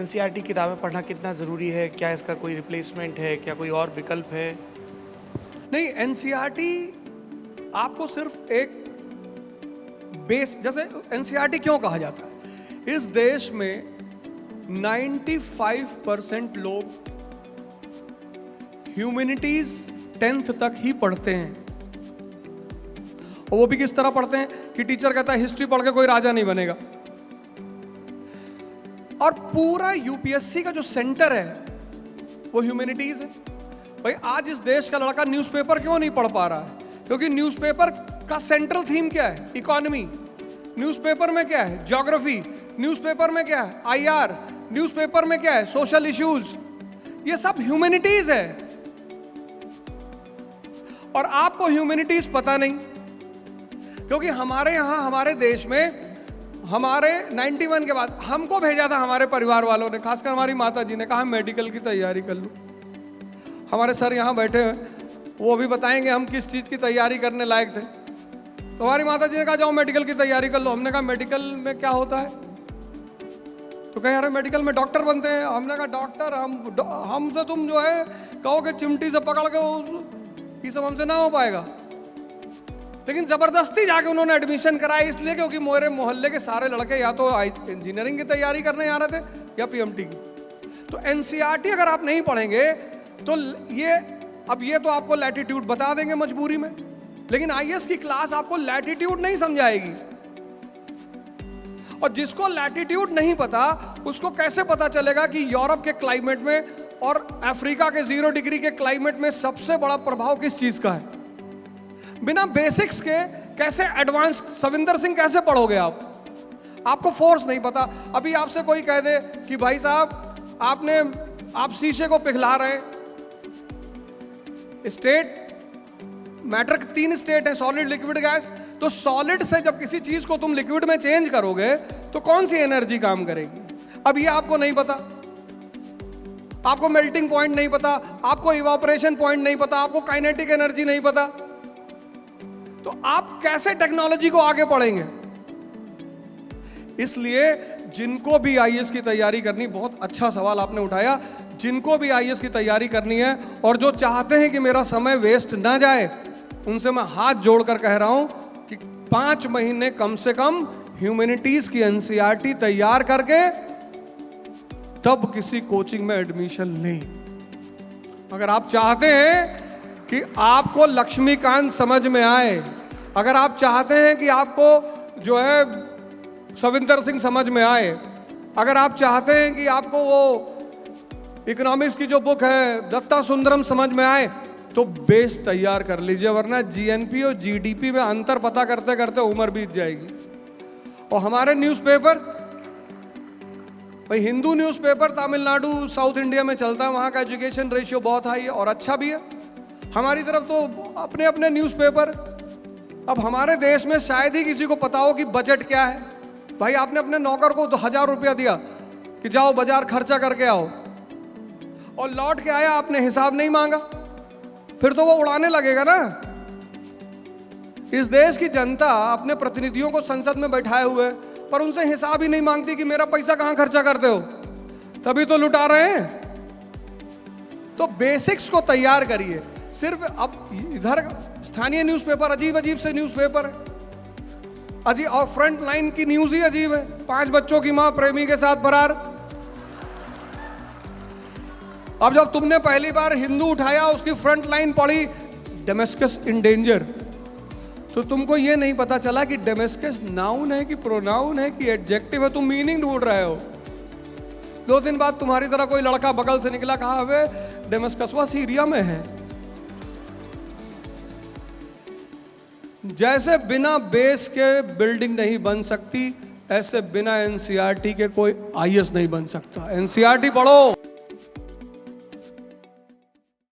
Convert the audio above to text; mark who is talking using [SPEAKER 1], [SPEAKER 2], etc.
[SPEAKER 1] NCERT किताबें पढ़ना कितना ज़रूरी है? क्या इसका कोई रिप्लेसमेंट है? क्या कोई और विकल्प है?
[SPEAKER 2] नहीं, एनसीईआरटी आपको सिर्फ एक बेस, जैसे एनसीईआरटी क्यों कहा जाता है, इस देश में 95% लोग ह्यूमैनिटीज 10th तक ही पढ़ते हैं। और वो भी किस तरह पढ़ते हैं कि टीचर कहता है हिस्ट्री पढ़ के कोई राजा नहीं बनेगा। और पूरा यूपीएससी का जो सेंटर है वो ह्यूमैनिटीज है। भाई आज इस देश का लड़का न्यूज़पेपर क्यों नहीं पढ़ पा रहा है? क्योंकि न्यूज़पेपर का सेंट्रल थीम क्या है? इकोनॉमी। न्यूज़पेपर में क्या है? ज्योग्राफी। न्यूज़पेपर में क्या है? आईआर। न्यूज़पेपर में क्या है? Social issues. ये सब ह्यूमैनिटीज है। और आपको ह्यूमैनिटीज पता नहीं, क्योंकि हमारे यहां, हमारे देश में, हमारे 91 के बाद हमको भेजा था हमारे परिवार वालों ने, खासकर हमारी माता जी ने कहा मेडिकल की तैयारी कर लो। हमारे सर यहाँ बैठे हैं, वो भी बताएंगे हम किस चीज़ की तैयारी करने लायक थे। तो हमारी माता जी ने कहा जाओ मेडिकल की तैयारी कर लो। हमने कहा मेडिकल में क्या होता है? तो कहे अरे मेडिकल में डॉक्टर बनते हैं। हमने कहा डॉक्टर, हमसे तुम जो है कहो कि चिमटी से पकड़ के ये सब हमसे ना हो पाएगा। लेकिन जबरदस्ती जाके उन्होंने एडमिशन कराया, इसलिए क्योंकि मेरे मोहल्ले के सारे लड़के या तो इंजीनियरिंग की तैयारी करने आ रहे थे या पीएमटी की। तो एनसीईआरटी अगर आप नहीं पढ़ेंगे तो ये तो आपको लैटिट्यूड बता देंगे मजबूरी में, लेकिन आईएएस की क्लास आपको लैटिट्यूड नहीं समझाएगी। और जिसको लैटिट्यूड नहीं पता उसको कैसे पता चलेगा कि यूरोप के क्लाइमेट में और अफ्रीका के 0 डिग्री के क्लाइमेट में सबसे बड़ा प्रभाव किस चीज का है? बिना बेसिक्स के कैसे एडवांस सविंदर सिंह कैसे पढ़ोगे आप? आपको फोर्स नहीं पता। अभी आपसे कोई कह दे कि भाई साहब आप शीशे को पिघला रहे हैं, स्टेट मैटर 3 स्टेट है, सॉलिड, लिक्विड, गैस। तो सॉलिड से जब किसी चीज को तुम लिक्विड में चेंज करोगे तो कौन सी एनर्जी काम करेगी? अब ये आपको नहीं पता। आपको मेल्टिंग पॉइंट नहीं पता, आपको इवापोरेशन पॉइंट नहीं पता, आपको काइनेटिक एनर्जी नहीं पता, तो आप कैसे टेक्नोलॉजी को आगे बढ़ेंगे? इसलिए जिनको भी आईएएस की तैयारी करनी, बहुत अच्छा सवाल आपने उठाया, जिनको भी आईएएस की तैयारी करनी है और जो चाहते हैं कि मेरा समय वेस्ट ना जाए, उनसे मैं हाथ जोड़कर कह रहा हूं कि 5 महीने कम से कम ह्यूमैनिटीज की एनसीईआरटी तैयार करके तब किसी कोचिंग में एडमिशन लें। अगर आप चाहते हैं कि आपको लक्ष्मीकांत समझ में आए, अगर आप चाहते हैं कि आपको जो है सविंदर सिंह समझ में आए, अगर आप चाहते हैं कि आपको वो इकोनॉमिक्स की जो बुक है दत्ता सुंदरम समझ में आए, तो बेस तैयार कर लीजिए, वरना जीएनपी और जीडीपी में अंतर पता करते करते उम्र बीत जाएगी। और हमारे न्यूज़पेपर, भाई Hindu newspaper Tamil Nadu, south India में चलता है, वहाँ का एजुकेशन रेशियो बहुत हाई है और अच्छा भी है। हमारी तरफ तो अपने अपने न्यूज़पेपर। अब हमारे देश में शायद ही किसी को पता हो कि बजट क्या है। भाई आपने अपने नौकर को 1000 रुपया दिया कि जाओ बाजार खर्चा करके आओ, और लौट के आया, आपने हिसाब नहीं मांगा, फिर तो वो उड़ाने लगेगा ना। इस देश की जनता अपने प्रतिनिधियों को संसद में बैठाए हुए, पर उनसे हिसाब ही नहीं मांगती कि मेरा पैसा कहां खर्चा करते हो, तभी तो लुटा रहे हैं। तो बेसिक्स को तैयार करिए। सिर्फ अब इधर स्थानीय न्यूज़पेपर अजीब अजीब से न्यूज़पेपर है, अजीब, और फ्रंट लाइन की न्यूज ही अजीब है। 5 बच्चों की मां प्रेमी के साथ फरार। अब जब तुमने पहली बार हिंदू उठाया, उसकी फ्रंट लाइन पढ़ी डेमेस्कस इन डेंजर, तो तुमको ये नहीं पता चला कि डेमेस्कस नाउन है कि प्रोनाउन है कि एडजेक्टिव है। तुम मीनिंग ढूंढ रहे हो। 2 दिन बाद तुम्हारी तरह कोई लड़का बगल से निकला, कहा अबे डेमेस्कसवा सीरिया में है। जैसे बिना बेस के बिल्डिंग नहीं बन सकती, ऐसे बिना एनसीईआरटी के कोई आईएएस नहीं बन सकता। एनसीईआरटी पढ़ो।